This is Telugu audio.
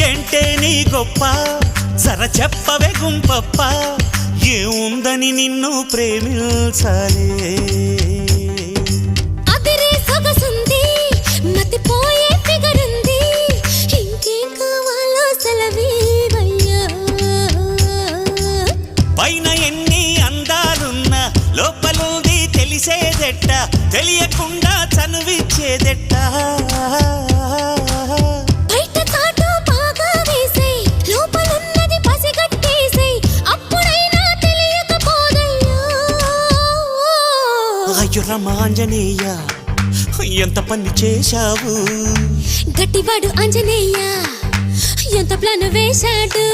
ఏంటే నీ గొప్ప జర చెప్పవే గుంపప్ప ఏముందని నిన్ను ప్రేమించాలే అదిరే సొగసుంది మతిపోయే ఫిగరుంది ఇంకేం కావాలో సెలవీవయ్యా పైన ఎన్ని అందాలున్నా లోపలుంది తెలిసేదెట్ట తెలియకుండా చనువిచ్చేదెట్ట బయట చాటు బాగా వేసేయ్ లోపలున్నది పసిగట్టేసేయ్ అప్పుడైనా తెలియకపోదయ్యా అయ్యో రామాంజనేయ ఎంత పని చేశావు గట్టివాడు ఆంజనేయ ఎంత ప్లాన్ వేశాడు